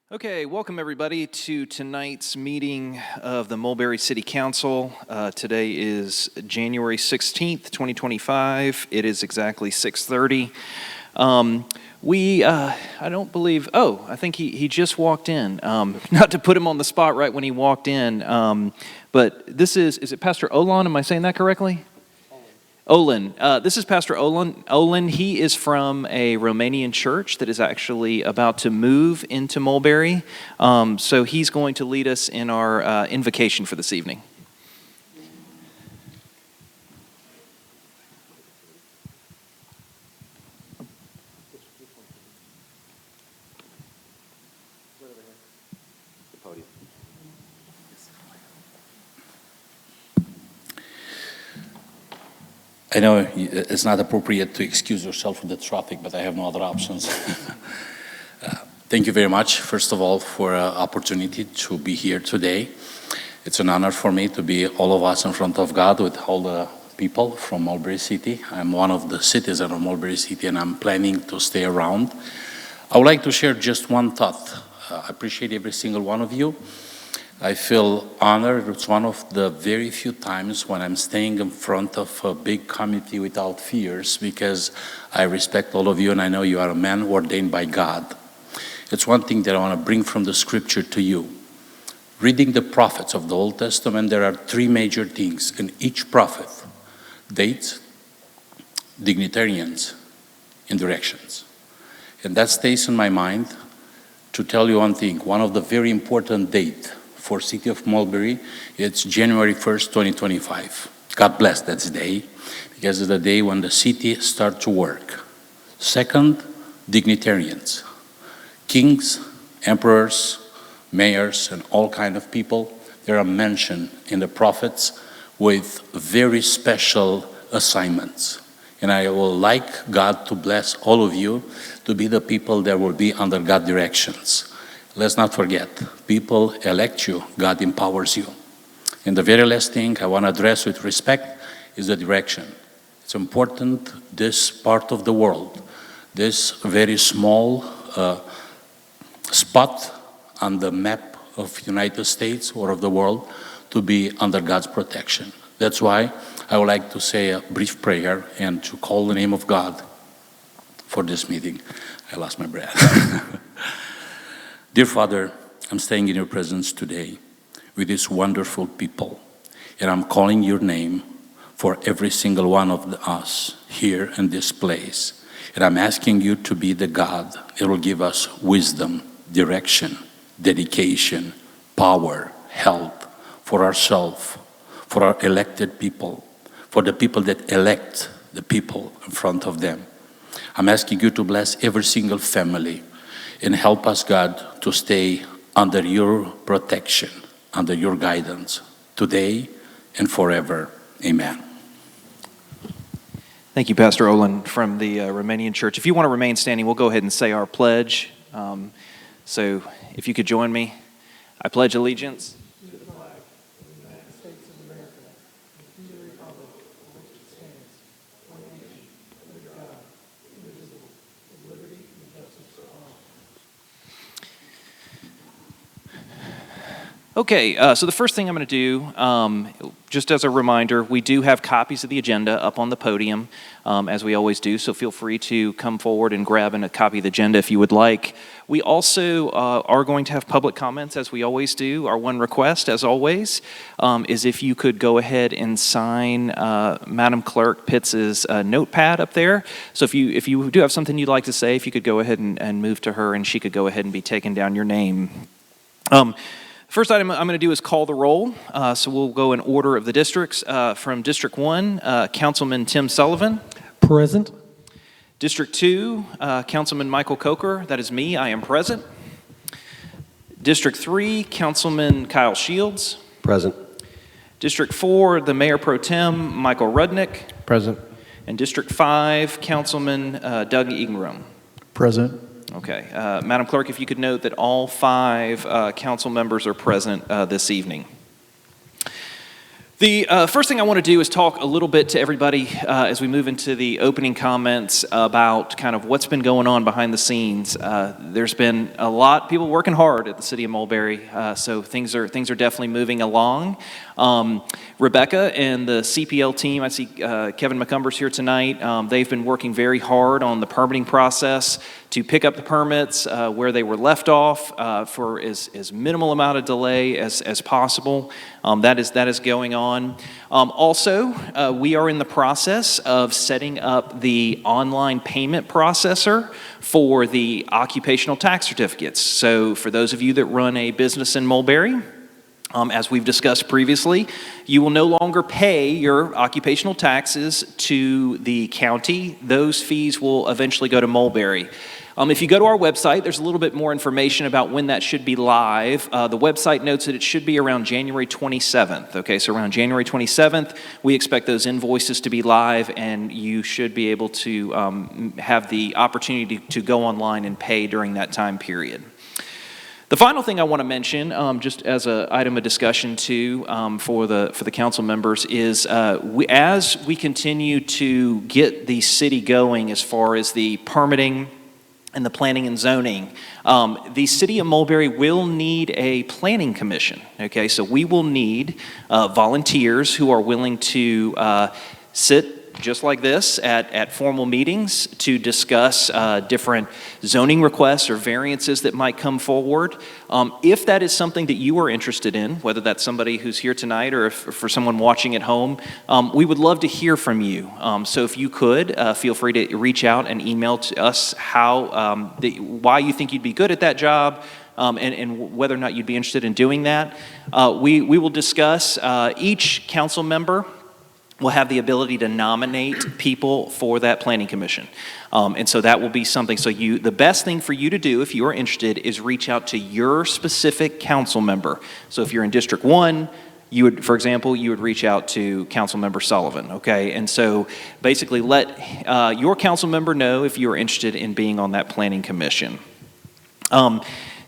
Okay, welcome everybody to tonight's meeting of the Mulberry City Council. Today is January 16th, 2025. It is exactly 6:30. I don't believe, I think he just walked in. Not to put him on the spot right when he walked in, but is it Pastor Olan? Am I saying that correctly? Olin. This is Pastor Olin. Olin, he is from a Romanian church that is actually about to move into Mulberry. So he's going to lead us in our invocation for this evening. I know it's not appropriate to excuse yourself for the traffic, but I have no other options. Thank you very much, first of all, for the opportunity to be here today. It's an honor for me to be all of us in front of God with all the people from Mulberry City. I'm one of the citizens of Mulberry City, and I'm planning to stay around. I would like to share just one thought. I appreciate every single one of you. I feel honored. It's one of the very few times when I'm staying in front of a big committee without fears, because I respect all of you and I know you are a man ordained by God. It's one thing that I want to bring from the scripture to you. Reading the prophets of the Old Testament, there are three major things in each prophet: dates, dignitarians, and directions. And that stays in my mind to tell you one thing. One of the very important dates for City of Mulberry, it's January 1st, 2025. God bless that day, because it's the day when the city starts to work. Second, dignitarians, kings, emperors, mayors, and all kind of people. They are mentioned in the prophets with very special assignments. And I will like God to bless all of you to be the people that will be under God's directions. Let's not forget, people elect you, God empowers you. And the very last thing I want to address with respect is the direction. It's important, this part of the world, this very small spot on the map of United States or of the world, to be under God's protection. That's why I would like to say a brief prayer and to call the name of God for this meeting. I lost my breath. Dear Father, I'm staying in your presence today with these wonderful people, and I'm calling your name for every single one of us here in this place. And I'm asking you to be the God that will give us wisdom, direction, dedication, power, help for ourselves, for our elected people, for the people that elect the people in front of them. I'm asking you to bless every single family and help us, God, to stay under your protection, under your guidance, today and forever. Amen. Thank you, Pastor Olin from the Romanian church. If you want to remain standing, we'll go ahead and say our pledge. So if you could join me. I pledge allegiance to the flag of the United States of America, and to the republic for which it stands, one nation, under God, indivisible, with liberty and justice for all. Okay, so the first thing I'm going to do, just as a reminder, we do have copies of the agenda up on the podium, as we always do, so feel free to come forward and grab a copy of the agenda if you would like. We also are going to have public comments, as we always do. Our one request, as always, is if you could go ahead and sign Madam Clerk Pitts's notepad up there. So if you do have something you'd like to say, if you could go ahead and move to her, and she could go ahead and be taking down your name. First item I'm going to do is call the roll. So we'll go in order of the districts. From District 1, Councilman Tim Sullivan. Present. District 2, Councilman Michael Coker. That is me. I am present. District 3, Councilman Kyle Shields. Present. District 4, the Mayor Pro Tem, Michael Rudnick. Present. And District 5, Councilman Doug Ingram. Present. Okay. Madam Clerk, if you could note that all 5 council members are present this evening. The first thing I want to do is talk a little bit to everybody as we move into the opening comments about kind of what's been going on behind the scenes. There's been a lot people working hard at the city of Mulberry, so things are definitely moving along. Rebecca and the CPL team, I see Kevin McCumber's here tonight. They've been working very hard on the permitting process to pick up the permits where they were left off for as minimal amount of delay as possible. That is going on. Also, we are in the process of setting up the online payment processor for the occupational tax certificates. So for those of you that run a business in Mulberry, as we've discussed previously, you will no longer pay your occupational taxes to the county. Those fees will eventually go to Mulberry. If you go to our website, there's a little bit more information about when that should be live. The website notes that it should be around January 27th. Okay, so around January 27th, we expect those invoices to be live, and you should be able to have the opportunity to go online and pay during that time period. The final thing I want to mention, just as an item of discussion too, for the council members, is as we continue to get the city going as far as the permitting and the planning and zoning, the city of Mulberry will need a planning commission. Okay, so we will need volunteers who are willing to sit just like this at formal meetings to discuss different zoning requests or variances that might come forward. If that is something that you are interested in, whether that's somebody who's here tonight or if for someone watching at home, we would love to hear from you. So if you could, feel free to reach out and email to us why you think you'd be good at that job, and whether or not you'd be interested in doing that. We will discuss each council member will have the ability to nominate people for that planning commission. And so that will be something. So the best thing for you to do if you are interested is reach out to your specific council member. So if you're in District 1, for example, you would reach out to Council Member Sullivan, okay? And so basically let your council member know if you're interested in being on that planning commission.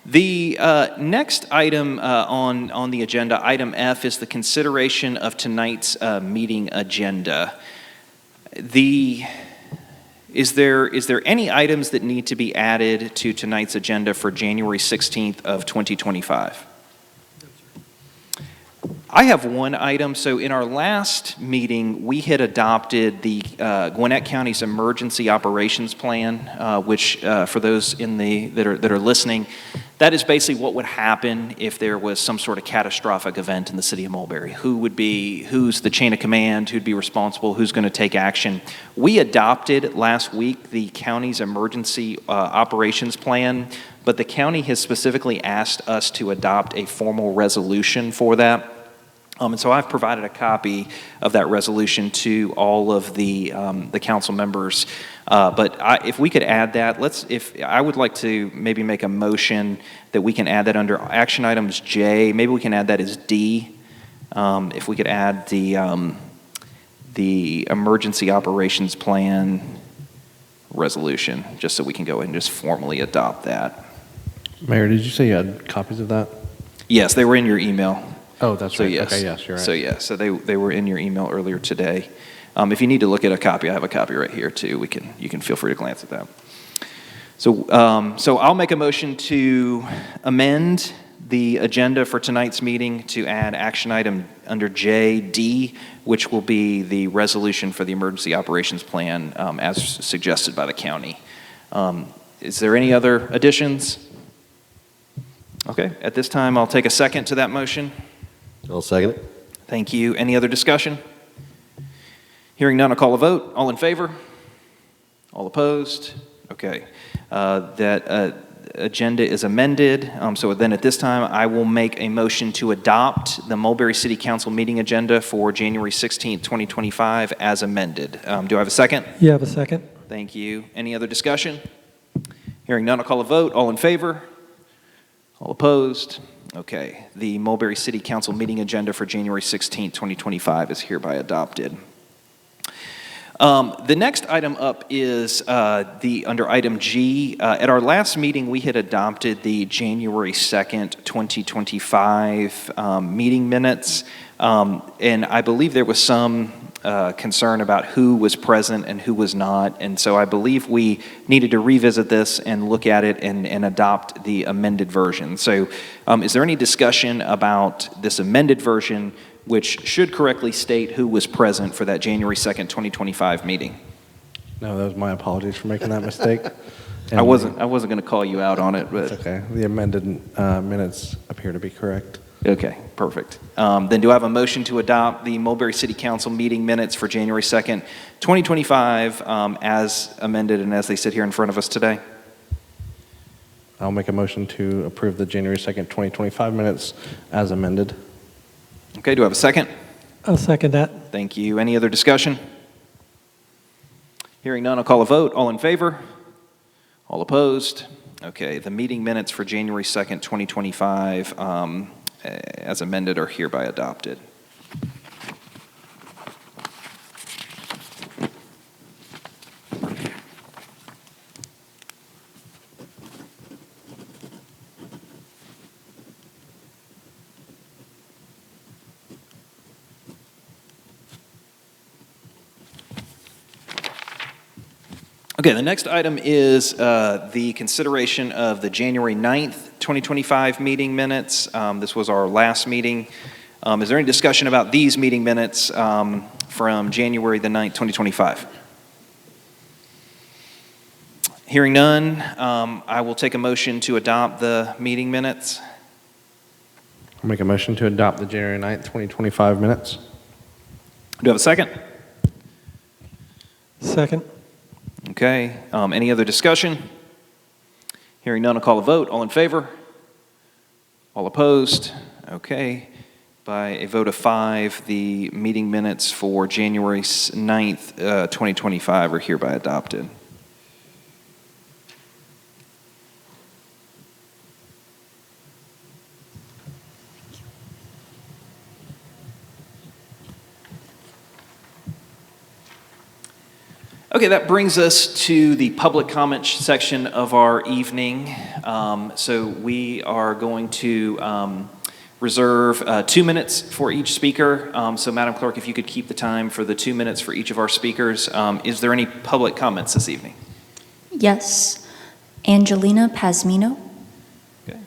The next item on the agenda, item F, is the consideration of tonight's meeting agenda. Is there any items that need to be added to tonight's agenda for January 16th of 2025? I have one item. So in our last meeting, we had adopted the Gwinnett County's Emergency Operations Plan, which for those that are listening, that is basically what would happen if there was some sort of catastrophic event in the city of Mulberry. Who's the chain of command, who'd be responsible, who's going to take action. We adopted last week the county's Emergency Operations Plan, but the county has specifically asked us to adopt a formal resolution for that. And so I've provided a copy of that resolution to all of the council members. But if we could add that, I would like to maybe make a motion that we can add that under action items J. Maybe we can add that as D. If we could add the emergency operations plan resolution, just so we can go ahead and just formally adopt that. Mayor, did you say you had copies of that? Yes, they were in your email. Oh, that's So right. yes. Okay, yes, you're right. So they were in your email earlier today. If you need to look at a copy, I have a copy right here too. You can feel free to glance at that. So I'll make a motion to amend the agenda for tonight's meeting to add action item under JD, which will be the resolution for the emergency operations plan as suggested by the county. Is there any other additions? Okay, at this time, I'll take a second to that motion. I'll second it. Thank you. Any other discussion? Hearing none, I'll call a vote. All in favor? All opposed? Okay. That agenda is amended. So then at this time, I will make a motion to adopt the Mulberry City Council meeting agenda for January 16th, 2025 as amended. Do I have a second? You have a second. Thank you. Any other discussion? Hearing none, I'll call a vote. All in favor? All opposed? Okay. The Mulberry City Council meeting agenda for January 16th, 2025 is hereby adopted. The next item up is under item G. At our last meeting, we had adopted the January 2nd, 2025 meeting minutes, and I believe there was some concern about who was present and who was not, and so I believe we needed to revisit this and look at it and adopt the amended version. So is there any discussion about this amended version, which should correctly state who was present for that January 2nd, 2025 meeting? No, that was my apologies for making that mistake. I wasn't going to call you out on it, but It's okay. The amended minutes appear to be correct. okay, perfect. Then do I have a motion to adopt the Mulberry City Council meeting minutes for January 2nd, 2025 as amended and as they sit here in front of us today? I'll make a motion to approve the January 2nd, 2025 minutes as amended. Okay, do I have a second? I'll second that. Thank you. Any other discussion? Hearing none, I'll call a vote. All in favor? All opposed? Okay, the meeting minutes for January 2nd, 2025 as amended are hereby adopted. Okay, the next item is the consideration of the January 9th, 2025 meeting minutes. This was our last meeting. Is there any discussion about these meeting minutes from January the 9th, 2025? Hearing none, I will take a motion to adopt the meeting minutes. I'll make a motion to adopt the January 9th, 2025 minutes. Do I have a second? Second. Okay, any other discussion? Hearing none, I'll call a vote. All in favor? All opposed? Okay, by a vote of 5, the meeting minutes for January 9th, 2025 are hereby adopted. Okay, that brings us to the public comment section of our evening. So we are going to reserve 2 minutes for each speaker. So Madam Clerk, if you could keep the time for the 2 minutes for each of our speakers. Is there any public comments this evening? Yes. Angelina Pasmino. Okay.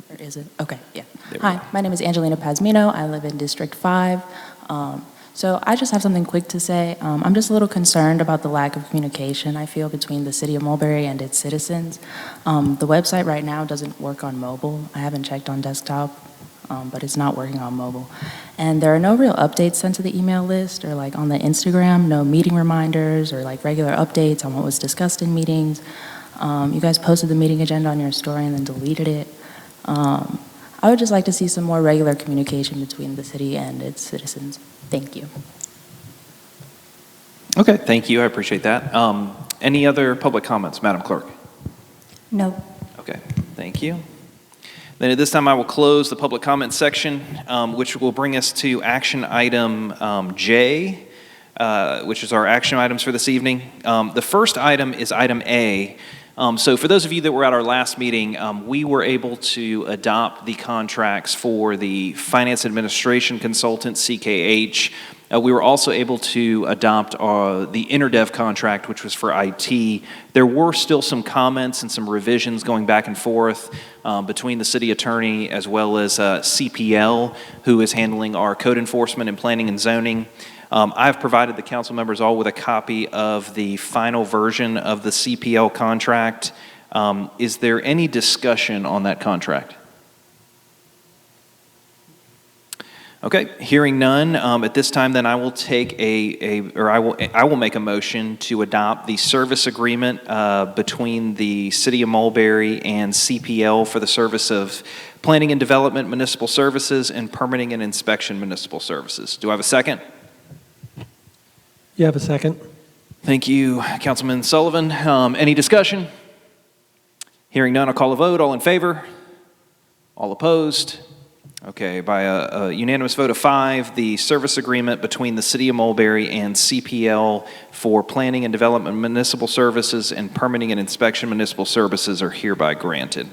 Or is it? Okay, yeah. Hi, my name is Angelina Pasmino. I live in District 5. So I just have something quick to say. I'm just a little concerned about the lack of communication, I feel, between the city of Mulberry and its citizens. The website right now doesn't work on mobile. I haven't checked on desktop, but it's not working on mobile. And there are no real updates sent to the email list or like on the Instagram, no meeting reminders or like regular updates on what was discussed in meetings. You guys posted the meeting agenda on your story and then deleted it. I would just like to see some more regular communication between the city and its citizens. Thank you. Okay, thank you. I appreciate that. Any other public comments, Madam Clerk? No. Okay, thank you. Then at this time, I will close the public comment section, which will bring us to action item J, which is our action items for this evening. The first item is item A. So for those of you that were at our last meeting, we were able to adopt the contracts for the Finance Administration Consultant, CKH. We were also able to adopt the InterDev contract, which was for IT. There were still some comments and some revisions going back and forth between the city attorney as well as CPL, who is handling our code enforcement and planning and zoning. I've provided the council members all with a copy of the final version of the CPL contract. Is there any discussion on that contract? Okay, hearing none, at this time then I will take I will make a motion to adopt the service agreement between the City of Mulberry and CPL for the service of planning and development municipal services and permitting and inspection municipal services. Do I have a second? You have a second? Thank you, Councilman Sullivan. Any discussion? Hearing none, I'll call a vote. All in favor? All opposed? Okay, by a unanimous vote of 5, the service agreement between the City of Mulberry and CPL for planning and development municipal services and permitting and inspection municipal services are hereby granted.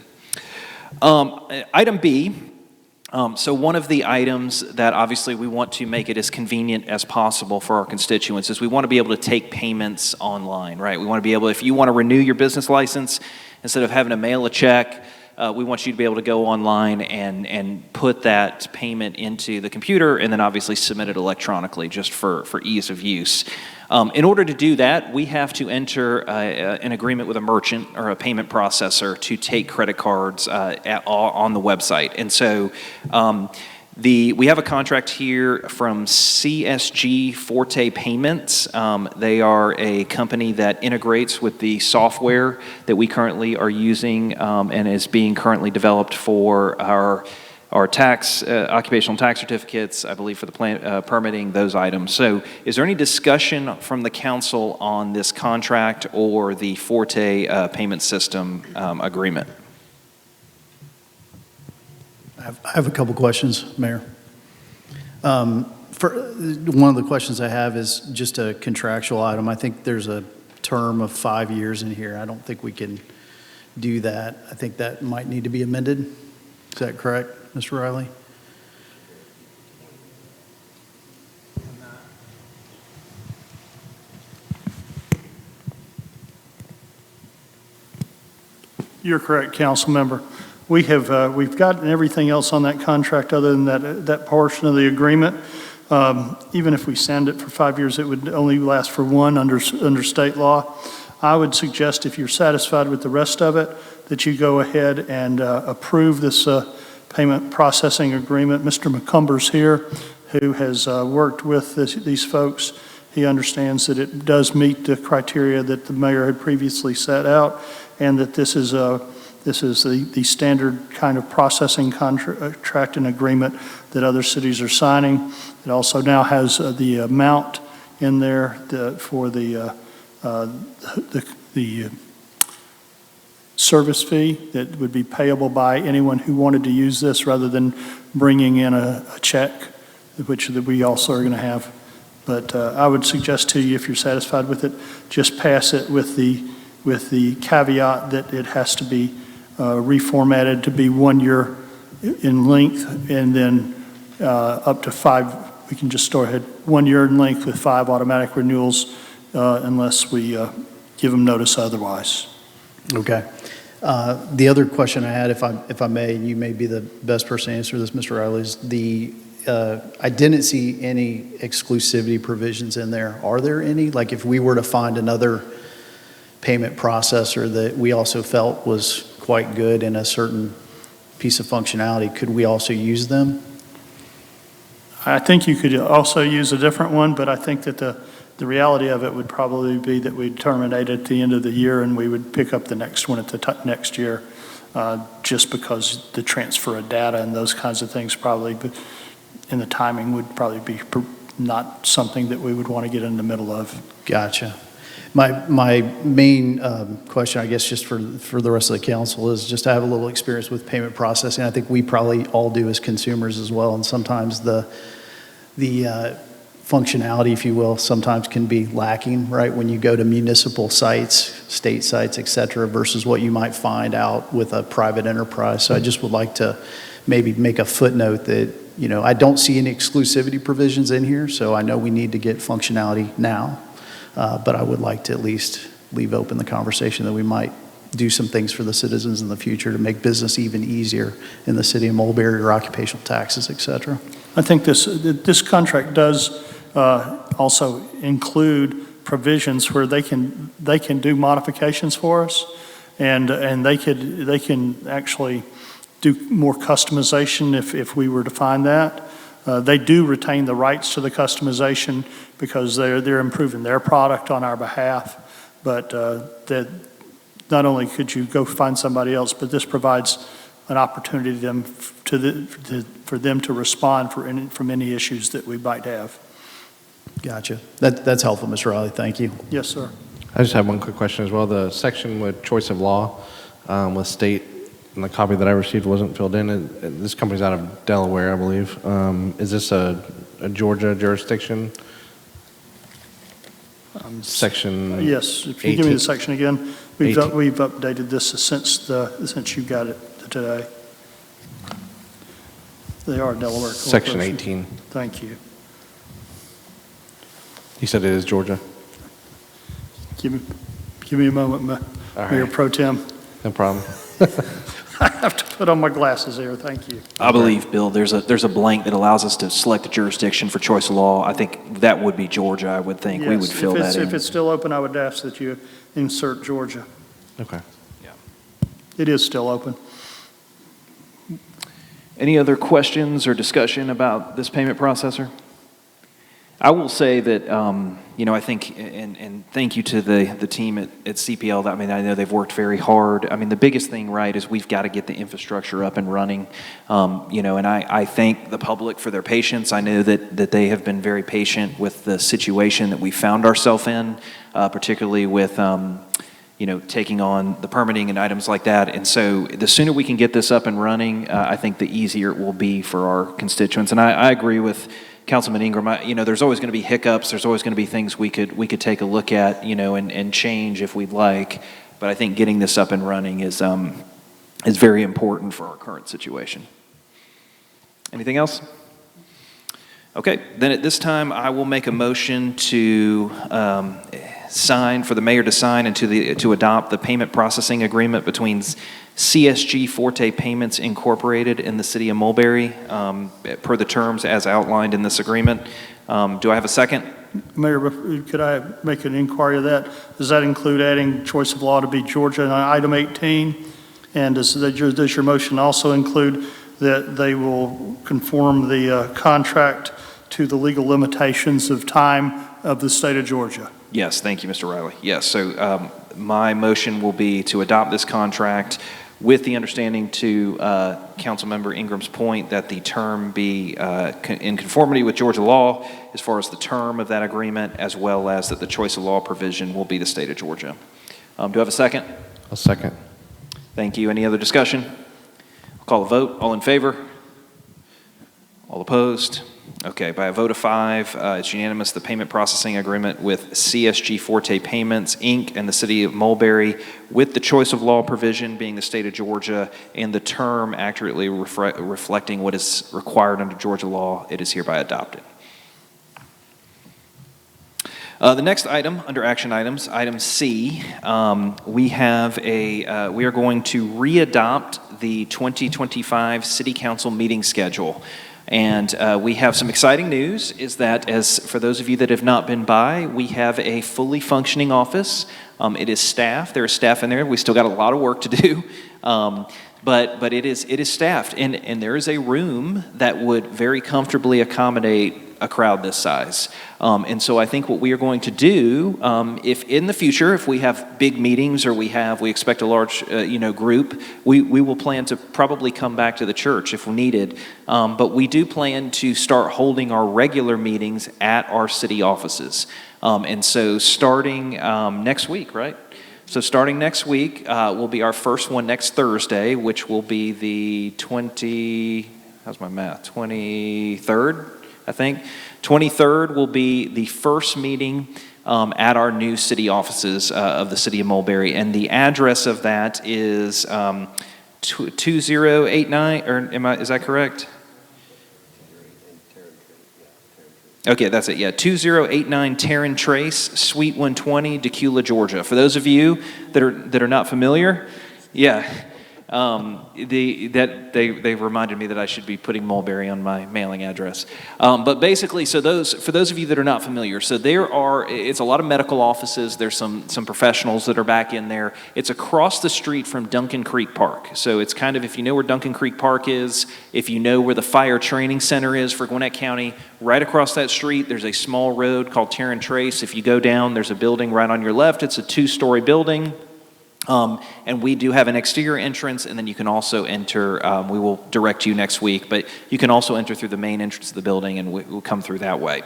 Item B, so one of the items that obviously we want to make it as convenient as possible for our constituents is we want to be able to take payments online, right? We want to be able, if you want to renew your business license, instead of having to mail a check, we want you to be able to go online and put that payment into the computer and then obviously submit it electronically just for ease of use. In order to do that, we have to enter an agreement with a merchant or a payment processor to take credit cards on the website. And so we have a contract here from CSG Forte Payments. They are a company that integrates with the software that we currently are using and is being currently developed for our tax, occupational tax certificates, I believe for the permitting, those items. So is there any discussion from the council on this contract or the Forte payment system agreement? I have a couple questions, Mayor. One of the questions I have is just a contractual item. I think there's a term of 5 years in here. I don't think we can do that. I think that might need to be amended. Is that correct, Mr. Riley? You're correct, council member. We've gotten everything else on that contract other than that portion of the agreement. Even if we send it for 5 years, it would only last for one under state law. I would suggest if you're satisfied with the rest of it, that you go ahead and approve this payment processing agreement. Mr. McCumber's here, who has worked with these folks. He understands that it does meet the criteria that the mayor had previously set out, and that this is the standard kind of processing contract and agreement that other cities are signing. It also now has the amount in there for the service fee that would be payable by anyone who wanted to use this rather than bringing in a check, which we also are going to have. But I would suggest to you, if you're satisfied with it, just pass it with the caveat that it has to be reformatted to be 1 year in length, and then up to 5. We can just go ahead 1 year in length with 5 automatic renewals unless we give them notice otherwise. Okay. The other question I had, if I may, and you may be the best person to answer this, Mr. Riley, is I didn't see any exclusivity provisions in there. Are there any? Like if we were to find another payment processor that we also felt was quite good in a certain piece of functionality, could we also use them? I think you could also use a different one, but I think that the reality of it would probably be that we'd terminate at the end of the year and we would pick up the next one at the next year, just because the transfer of data and those kinds of things probably, and the timing would probably be not something that we would want to get in the middle of. Gotcha. My main question, I guess, just for the rest of the council is just to have a little experience with payment processing. I think we probably all do as consumers as well, and sometimes the functionality, if you will, sometimes can be lacking, right, when you go to municipal sites, state sites, et cetera, versus what you might find out with a private enterprise. So I just would like to maybe make a footnote that, you know, I don't see any exclusivity provisions in here, so I know we need to get functionality now. But I would like to at least leave open the conversation that we might do some things for the citizens in the future to make business even easier in the city of Mulberry, or occupational taxes, et cetera. I think this contract does also include provisions where they can do modifications for us, and they can actually do more customization if we were to find that. They do retain the rights to the customization because they're improving their product on our behalf. But that not only could you go find somebody else, but this provides an opportunity for them to respond from any issues that we might have. Gotcha. That's helpful, Mr. Riley. Thank you. Yes, sir. I just have one quick question as well. The section with choice of law, with state, and the copy that I received wasn't filled in. This company's out of Delaware, I believe. Is this a Georgia jurisdiction? Section Yes, if you give me 18. the section again. We've 18. we've updated this since you got it today. They are Delaware. Section Corporation. 18. Thank you. You said it is Georgia? Give me a moment, All Mayor right. Pro Tem. No problem. I have to put on my glasses here. Thank you. I believe, Bill, there's a blank that allows us to select a jurisdiction for choice of law. I think that would be Georgia, I would think. We would Yes, fill that in. If it's still open, I would ask that you insert Georgia. Okay. It is still open. Any other questions or discussion about this payment processor? I will say that, I think, and thank you to the team at CPL. I mean, I know they've worked very hard. I mean, the biggest thing, right, is we've got to get the infrastructure up and running. And I thank the public for their patience. I know that they have been very patient with the situation that we found ourselves in, particularly with, taking on the permitting and items like that. And so the sooner we can get this up and running, I think the easier it will be for our constituents. And I agree with Councilman Ingram. There's always going to be hiccups. There's always going to be things we could take a look at, and change if we'd like. But I think getting this up and running is very important for our current situation. Anything else? Okay, then at this time, I will make a motion to sign, for the mayor to sign and to adopt the payment processing agreement between CSG Forte Payments Incorporated and the city of Mulberry, per the terms as outlined in this agreement. Do I have a second? Mayor, could I make an inquiry of that? Does that include adding choice of law to be Georgia on item 18? And does your motion also include that they will conform the contract to the legal limitations of time of the state of Georgia? Yes, thank you, Mr. Riley. Yes, so my motion will be to adopt this contract with the understanding, to Councilmember Ingram's point, that the term be in conformity with Georgia law as far as the term of that agreement, as well as that the choice of law provision will be the state of Georgia. Do I have a second? A second. Thank you. Any other discussion? I'll call a vote. All in favor? All opposed? Okay, by a vote of 5, it's unanimous. The payment processing agreement with CSG Forte Payments, Inc. and the city of Mulberry, with the choice of law provision being the state of Georgia and the term accurately reflecting what is required under Georgia law, it is hereby adopted. The next item under action items, item C, we are going to readopt the 2025 City Council meeting schedule. And we have some exciting news, is that, as for those of you that have not been by, we have a fully functioning office. It is staffed. There is staff in there. We still got a lot of work to do. But it is staffed. And there is a room that would very comfortably accommodate a crowd this size. And so I think what we are going to do, if in the future, if we have big meetings or we expect a large, group, we will plan to probably come back to the church if we needed. But we do plan to start holding our regular meetings at our city offices. And so starting next week, right? So starting next week will be our first one next Thursday, which will be the 23rd, I think. 23rd will be the first meeting at our new city offices of the city of Mulberry. And the address of that is 2089, or is that correct? Okay, that's it. Yeah, 2089 Tarrant Trace, Suite 120, Decula, Georgia. For those of you that are not familiar, yeah, they reminded me that I should be putting Mulberry on my mailing address. But basically, for those of you that are not familiar, it's a lot of medical offices. There's some professionals that are back in there. It's across the street from Duncan Creek Park. So it's kind of, if you know where Duncan Creek Park is, if you know where the fire training center is for Gwinnett County, right across that street, there's a small road called Tarrant Trace. If you go down, there's a building right on your left. It's a 2-story building. And we do have an exterior entrance, and then you can also enter, we will direct you next week, but you can also enter through the main entrance of the building, and we'll come through that way.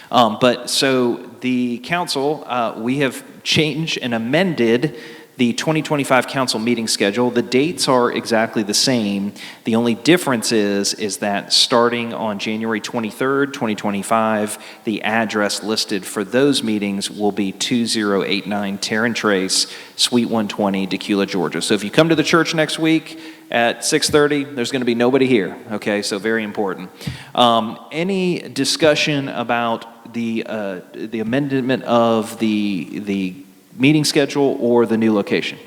But so the council, we have changed and amended the 2025 council meeting schedule. The dates are exactly the same. The only difference is that starting on January 23rd, 2025, the address listed for those meetings will be 2089 Terran Trace, Suite 120, Decula, Georgia. So if you come to the church next week at 6:30, there's going to be nobody here, okay? So very important. Any discussion about the amendment of the meeting schedule or the new location?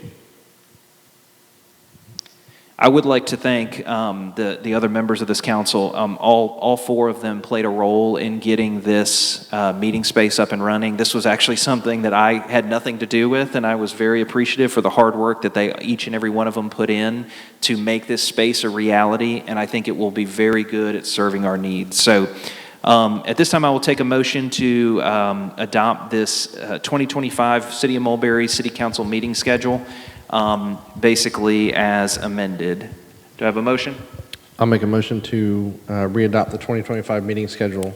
I would like to thank the other members of this council. All four of them played a role in getting this meeting space up and running. This was actually something that I had nothing to do with, and I was very appreciative for the hard work that each and every one of them put in to make this space a reality, and I think it will be very good at serving our needs. So at this time, I will take a motion to adopt this 2025 City of Mulberry City Council meeting schedule, basically as amended. Do I have a motion? I'll make a motion to readopt the 2025 meeting schedule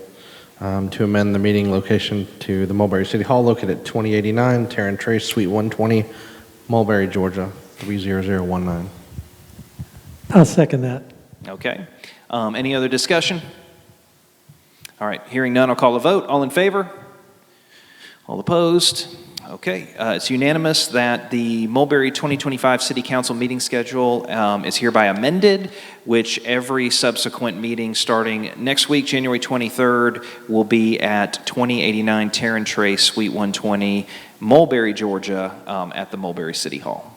to amend the meeting location to the Mulberry City Hall located at 2089 Terran Trace, Suite 120, Mulberry, Georgia, 30019. I'll second that. Okay. Any other discussion? All right, hearing none, I'll call a vote. All in favor? All opposed? Okay, it's unanimous that the Mulberry 2025 City Council meeting schedule is hereby amended, which every subsequent meeting starting next week, January 23rd, will be at 2089 Terran Trace, Suite 120, Mulberry, Georgia, at the Mulberry City Hall.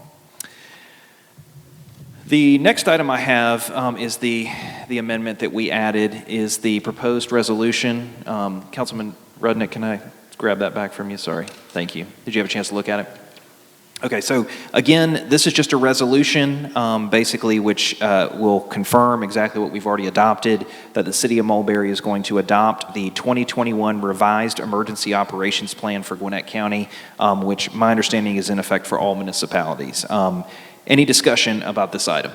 The next item I have is the amendment that we added is the proposed resolution. Councilman Rudnick, can I grab that back from you? Sorry. Thank you. Did you have a chance to look at it? Okay, so again, this is just a resolution, basically, which will confirm exactly what we've already adopted, that the City of Mulberry is going to adopt the 2021 Revised Emergency Operations Plan for Gwinnett County, which my understanding is in effect for all municipalities. Any discussion about this item?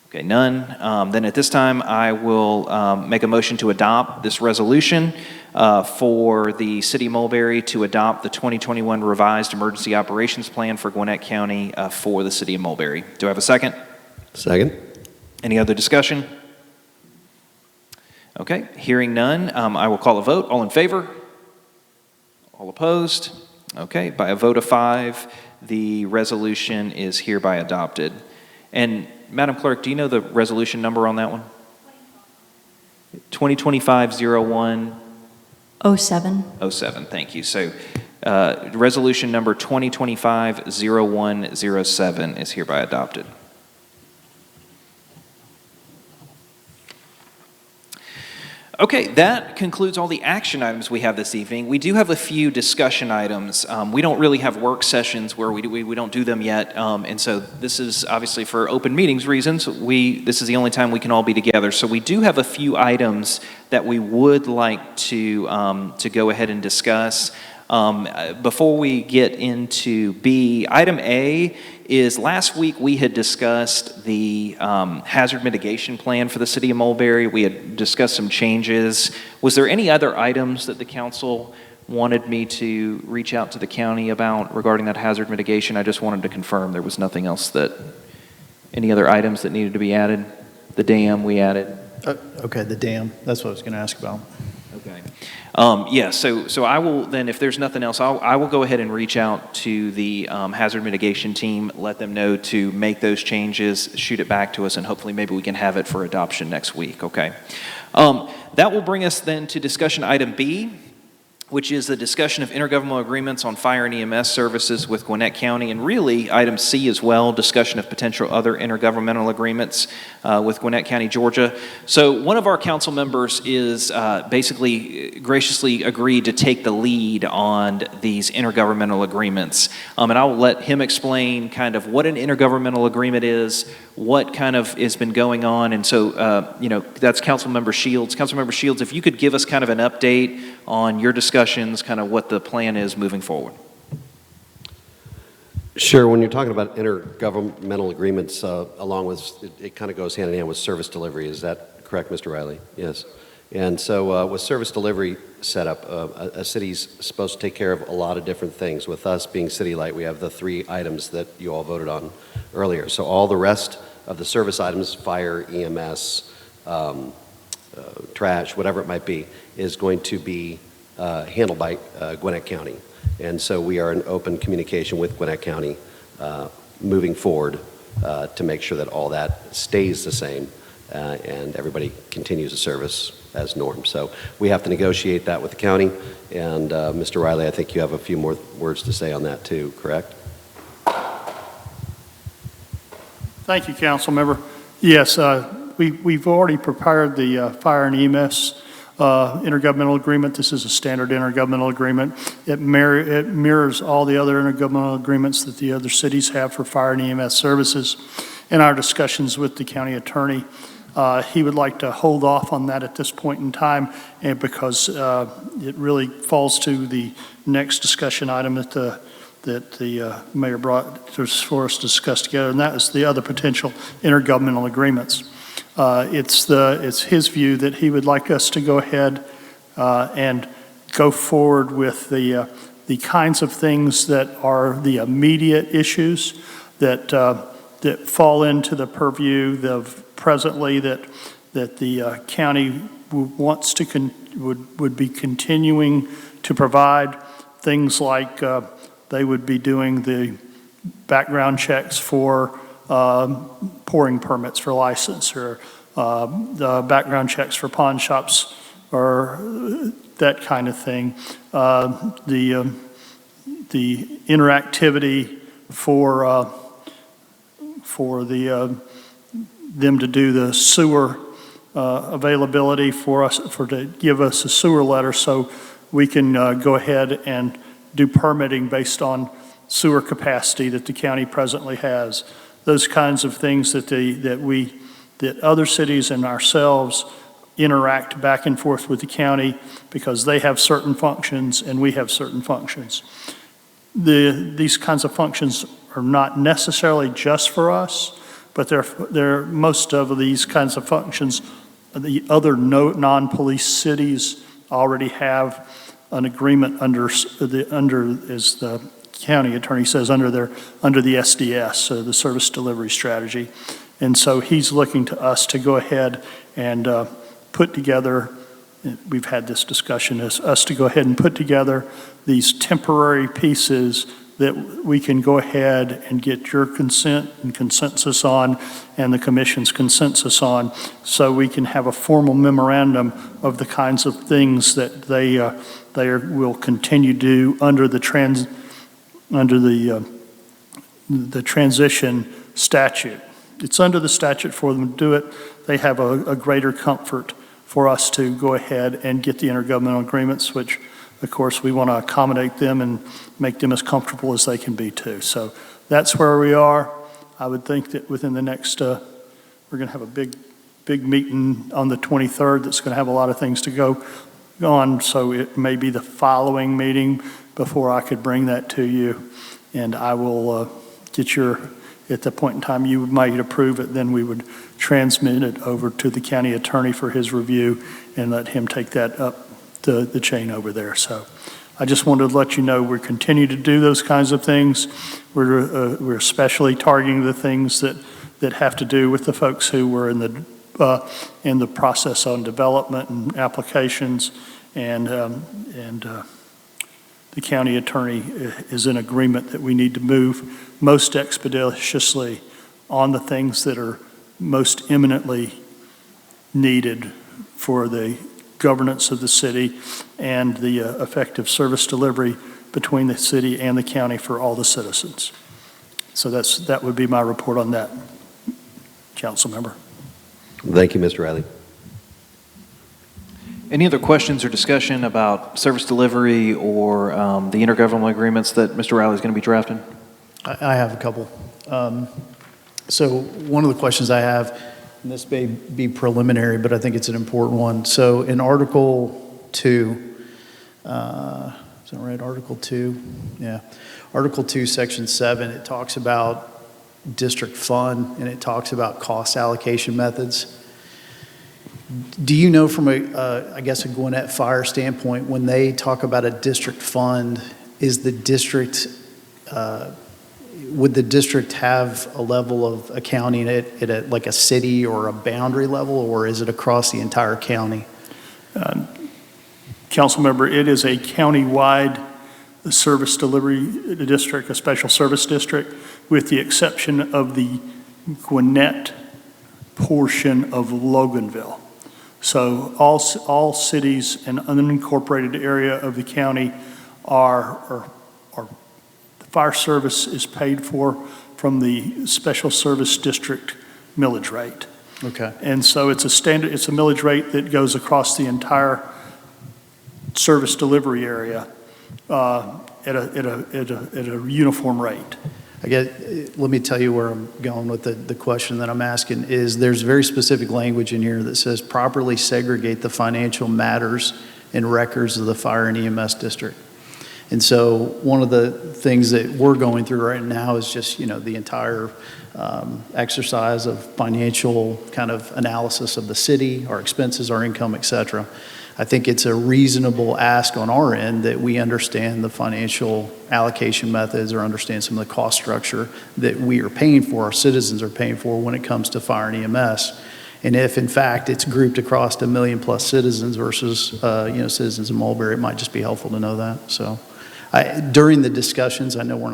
Okay, none. Then at this time, I will make a motion to adopt this resolution for the City of Mulberry to adopt the 2021 Revised Emergency Operations Plan for Gwinnett County for the City of Mulberry. Do I have a second? Second. Any other discussion? Okay, hearing none, I will call a vote. All in favor? All opposed? Okay, by a vote of 5, the resolution is hereby adopted. And Madam Clerk, do you know the resolution number on that one? 2025-01. 07. 07, thank you. So resolution number 2025-0107 is hereby adopted. Okay, that concludes all the action items we have this evening. We do have a few discussion items. We don't really have work sessions where we don't do them yet, and so this is obviously for open meetings reasons. This is the only time we can all be together. So we do have a few items that we would like to go ahead and discuss. Before we get into B, item A is last week we had discussed the hazard mitigation plan for the City of Mulberry. We had discussed some changes. Was there any other items that the council wanted me to reach out to the county about regarding that hazard mitigation? I just wanted to confirm there was nothing else any other items that needed to be added? The dam we added. Okay, the dam. That's what I was going to ask about. Okay. Yeah, so I will then, if there's nothing else, I will go ahead and reach out to the hazard mitigation team, let them know to make those changes, shoot it back to us, and hopefully maybe we can have it for adoption next week, okay? That will bring us then to discussion item B, which is the discussion of intergovernmental agreements on fire and EMS services with Gwinnett County, and really item C as well, discussion of potential other intergovernmental agreements with Gwinnett County, Georgia. So one of our council members is basically graciously agreed to take the lead on these intergovernmental agreements. And I'll let him explain kind of what an intergovernmental agreement is, what kind of has been going on. And so, that's Councilmember Shields. Councilmember Shields, if you could give us kind of an update on your discussions, kind of what the plan is moving forward. Sure. When you're talking about intergovernmental agreements, along with, it kind of goes hand in hand with service delivery. Is that correct, Mr. Riley? Yes. And so with service delivery setup, a city's supposed to take care of a lot of different things. With us being City Light, we have the 3 items that you all voted on earlier. So all the rest of the service items, fire, EMS, trash, whatever it might be, is going to be handled by Gwinnett County. And so we are in open communication with Gwinnett County moving forward to make sure that all that stays the same and everybody continues the service as norm. So we have to negotiate that with the county. And Mr. Riley, I think you have a few more words to say on that too, correct? Thank you, council member. Yes, we've already prepared the fire and EMS intergovernmental agreement. This is a standard intergovernmental agreement. It mirrors all the other intergovernmental agreements that the other cities have for fire and EMS services. In our discussions with the county attorney, he would like to hold off on that at this point in time, and because it really falls to the next discussion item that the mayor brought for us to discuss together, and that is the other potential intergovernmental agreements. It's his view that he would like us to go ahead and go forward with the kinds of things that are the immediate issues that fall into the purview of presently that the county wants to would be continuing to provide, things like they would be doing the background checks for pouring permits for license, or the background checks for pawn shops, or that kind of thing. The interactivity for them to do the sewer availability for us, to give us a sewer letter so we can go ahead and do permitting based on sewer capacity that the county presently has. Those kinds of things that other cities and ourselves interact back and forth with the county, because they have certain functions and we have certain functions. These kinds of functions are not necessarily just for us, but they're most of these kinds of functions. The other non-police cities already have an agreement under, as the county attorney says, under the SDS, so the service delivery strategy. And so he's looking to us to go ahead and put together, we've had this discussion, is us to go ahead and put together these temporary pieces that we can go ahead and get your consent and consensus on, and the commission's consensus on, so we can have a formal memorandum of the kinds of things that they will continue to do under the transition statute. It's under the statute for them to do it. They have a greater comfort for us to go ahead and get the intergovernmental agreements, which of course we want to accommodate them and make them as comfortable as they can be too. So that's where we are. I would think that within the next, we're going to have a big meeting on the 23rd that's going to have a lot of things to go on. So it may be the following meeting before I could bring that to you. And I will get at the point in time you might approve it, then we would transmit it over to the county attorney for his review and let him take that up the chain over there. So I just wanted to let you know we continue to do those kinds of things. We're especially targeting the things that have to do with the folks who were in the process on development and applications, and the county attorney is in agreement that we need to move most expeditiously on the things that are most imminently needed for the governance of the city and the effective service delivery between the city and the county for all the citizens. So that would be my report on that, council member. Thank you, Mr. Riley. Any other questions or discussion about service delivery or the intergovernmental agreements that Mr. Riley is going to be drafting? I have a couple. So one of the questions I have, and this may be preliminary, but I think it's an important one. So in Article 2, is that right? Article 2? Yeah. Article 2, Section 7, it talks about district fund and it talks about cost allocation methods. Do you know from I guess a Gwinnett Fire standpoint, when they talk about a district fund, is the district, would the district have a level of accounting at like a city or a boundary level, or is it across the entire county? Council member, it is a county-wide service delivery district, a special service district, with the exception of the Gwinnett portion of Loganville. So all cities and unincorporated area of the county are the fire service is paid for from the special service district millage rate. Okay. And so it's a millage rate that goes across the entire service delivery area at a uniform rate. I guess, let me tell you where I'm going with the question that I'm asking is there's very specific language in here that says properly segregate the financial matters and records of the fire and EMS district. And so one of the things that we're going through right now is just, the entire exercise of financial kind of analysis of the city, our expenses, our income, et cetera. I think it's a reasonable ask on our end that we understand the financial allocation methods or understand some of the cost structure that we are paying for, our citizens are paying for when it comes to fire and EMS. And if in fact it's grouped across 1 million plus citizens versus citizens in Mulberry, it might just be helpful to know that. So during the discussions, I know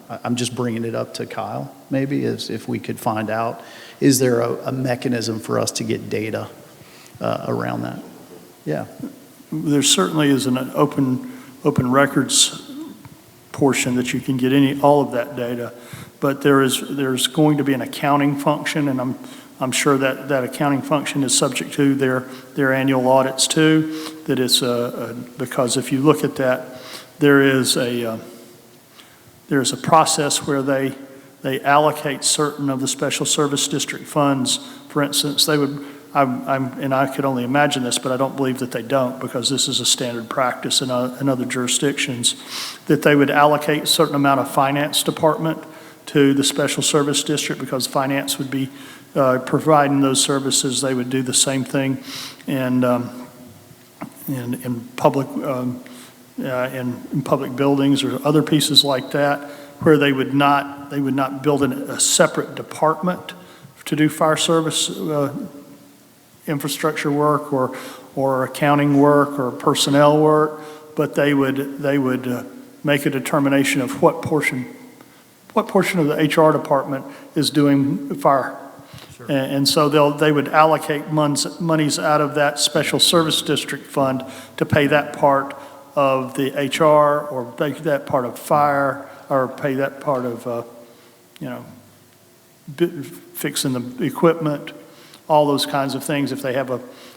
I'm just bringing it up to Kyle maybe, as if we could find out, is there a mechanism for us to get data around that? Yeah. There certainly is an open records portion that you can get all of that data, but there's going to be an accounting function, and I'm sure that accounting function is subject to their annual audits too. That is because if you look at that, there's a process where they allocate certain of the special service district funds. For instance, they would. And I could only imagine this, but I don't believe that they don't, because this is a standard practice in other jurisdictions, that they would allocate a certain amount of finance department to the special service district, because finance would be providing those services. They would do the same thing in public in public buildings or other pieces like that, where they would not build a separate department to do fire service infrastructure work or accounting work or personnel work, but they would make a determination of what portion of the HR department is doing fire. Sure. And so they would allocate monies out of that special service district fund to pay that part of the HR, or pay that part of fire, or pay that part of fixing the equipment, all those kinds of things. If they have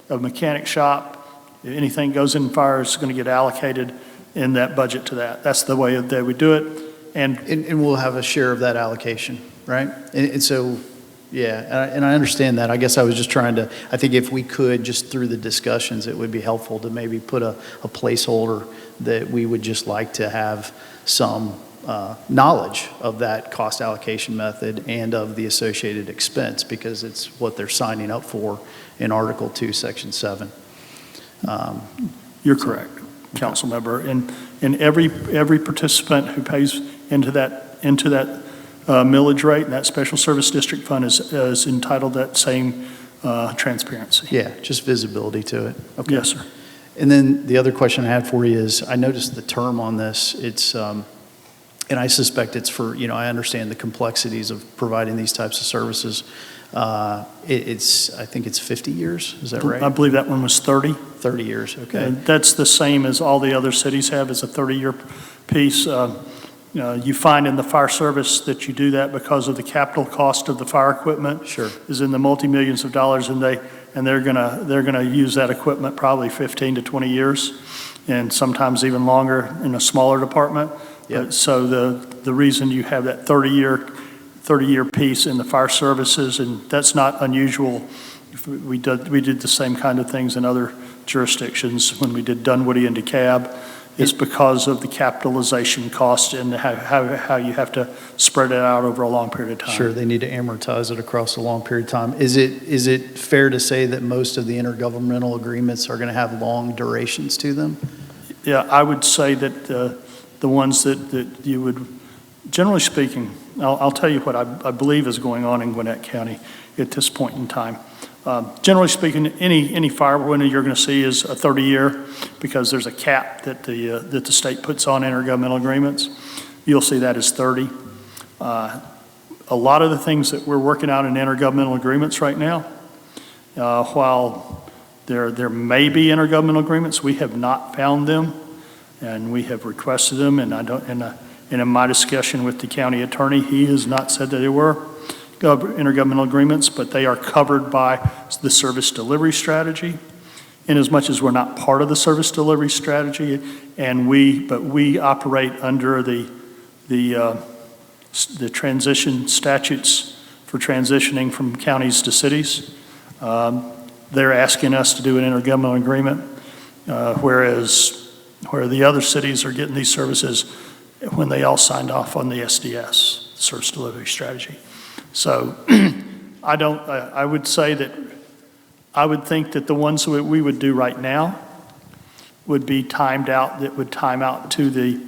a mechanic shop, if anything goes in fire, it's going to get allocated in that budget to that. That's the way they would do it. And we'll have a share of that allocation, right? And so, yeah, and I understand that. I guess I was just trying to, I think if we could, just through the discussions, it would be helpful to maybe put a placeholder that we would just like to have some knowledge of that cost allocation method and of the associated expense, because it's what they're signing up for in Article 2, Section 7. You're correct, Council Member. And every participant who pays into that millage rate, and that special service district fund is entitled to that same transparency. Yeah, just visibility to it. Okay. Yes, sir. And then the other question I had for you is, I noticed the term on this. It's and I suspect it's for, I understand the complexities of providing these types of services. I think it's 50 years, is that right? I believe that one was 30. 30 years, okay. And that's the same as all the other cities have, is a 30-year piece. You find in the fire service that you do that because of the capital cost of the fire equipment. Sure. Is in the multi-millions of dollars, and they're gonna use that equipment probably 15 to 20 years, and sometimes even longer in a smaller department. Yep. So the reason you have that 30-year piece in the fire services, and that's not unusual. We did the same kind of things in other jurisdictions when we did Dunwoody and DeKalb, It's because of the capitalization cost and how you have to spread it out over a long period of time. Sure, they need to amortize it across a long period of time. Is it fair to say that most of the intergovernmental agreements are going to have long durations to them? Yeah, I would say that the ones that you would, generally speaking, I'll tell you what I believe is going on in Gwinnett County at this point in time. Generally speaking, any fire window you're going to see is a 30-year because there's a cap that the state puts on intergovernmental agreements. You'll see that as 30. A lot of the things that we're working out in intergovernmental agreements right now, while there may be intergovernmental agreements, we have not found them, and we have requested them. And in my discussion with the county attorney, he has not said that there were intergovernmental agreements, but they are covered by the service delivery strategy. In as much as we're not part of the service delivery strategy, but we operate under the transition statutes for transitioning from counties to cities. They're asking us to do an intergovernmental agreement, where the other cities are getting these services when they all signed off on the SDS, service delivery strategy. So I would say that I would think that the ones that we would do right now would be timed out, that would time out to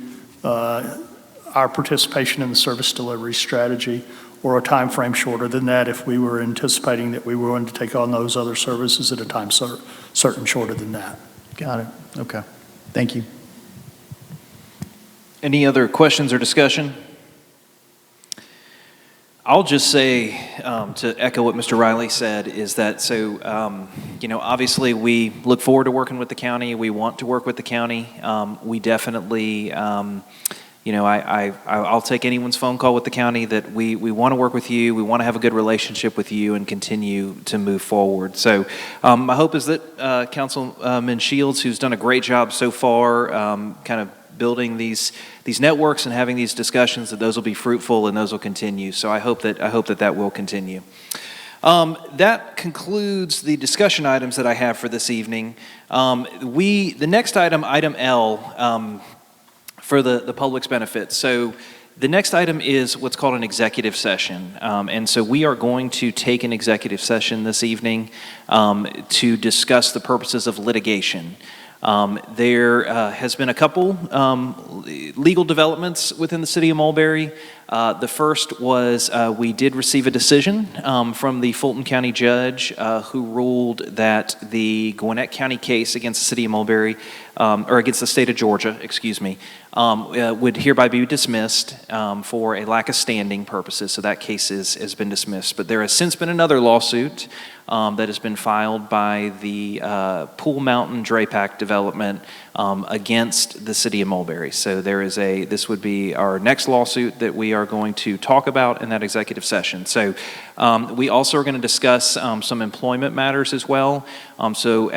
our participation in the service delivery strategy, or a time frame shorter than that if we were anticipating that we were going to take on those other services at a time certain shorter than that. Got it. Okay. Thank you. Any other questions or discussion? I'll just say, to echo what Mr. Riley said, is that obviously we look forward to working with the county. We want to work with the county. We definitely, I'll take anyone's phone call with the county that we want to work with you. We want to have a good relationship with you and continue to move forward. So my hope is that Councilman Shields, who's done a great job so far, kind of building these networks and having these discussions, that those will be fruitful and those will continue. So I hope that will continue. That concludes the discussion items that I have for this evening. The next item L, for the public's benefit. So the next item is what's called an executive session. And so we are going to take an executive session this evening to discuss the purposes of litigation. There has been a couple legal developments within the city of Mulberry. The first was we did receive a decision from the Fulton County judge who ruled that the Gwinnett County case against the city of Mulberry, or against the state of Georgia, would hereby be dismissed for a lack of standing purposes. So that case has been dismissed. But there has since been another lawsuit that has been filed by the Pool Mountain Drapac development against the city of Mulberry. So this would be our next lawsuit that we are going to talk about in that executive session. So we also are going to discuss some employment matters as well. So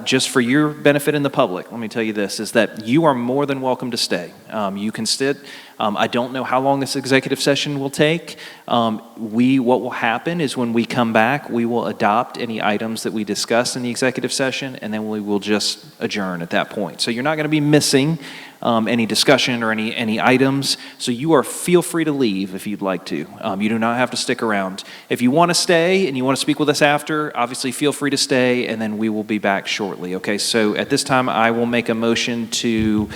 just for your benefit in the public, let me tell you this, is that you are more than welcome to stay. You can sit. I don't know how long this executive session will take. What will happen is when we come back, we will adopt any items that we discuss in the executive session, and then we will just adjourn at that point. So you're not going to be missing any discussion or any items. So feel free to leave if you'd like to. You do not have to stick around. If you want to stay and you want to speak with us after, obviously feel free to stay, and then we will be back shortly. Okay, so at this time, I will make a motion to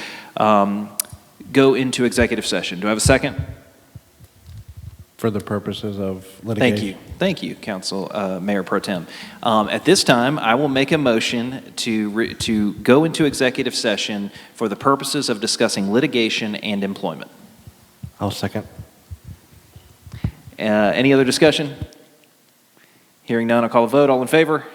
go into executive session. Do I have a second? For the purposes of litigation. Thank you, Council Mayor Pro Tem. At this time, I will make a motion to go into executive session for the purposes of discussing litigation and employment. I'll second. Any other discussion? Hearing none, I'll call a vote. All in favor?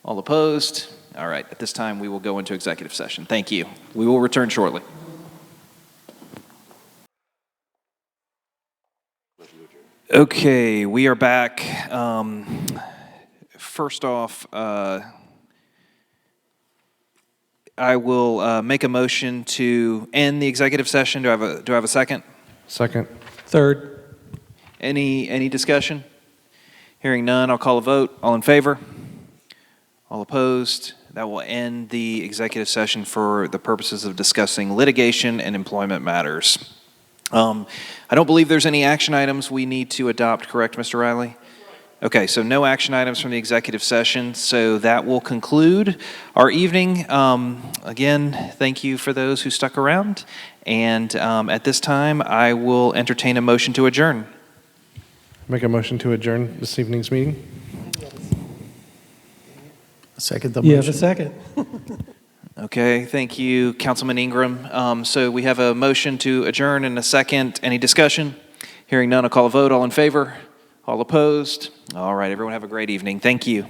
All opposed? All right, at this time, we will go into executive session. Thank you. We will return shortly. Okay, we are back. First off, I will make a motion to end the executive session. Do I have a second? Second. Third. Any discussion? Hearing none, I'll call a vote. All in favor? All opposed? That will end the executive session for the purposes of discussing litigation and employment matters. I don't believe there's any action items we need to adopt, correct, Mr. Riley? Okay, so no action items from the executive session, so that will conclude our evening. Again, thank you for those who stuck around, and at this time, I will entertain a motion to adjourn. Make a motion to adjourn this evening's meeting. Second the You motion. have a second? Okay, thank you, Councilman Ingram. So we have a motion to adjourn and a second. Any discussion? Hearing none, I'll call a vote. All in favor? All opposed? All right, everyone have a great evening. Thank you.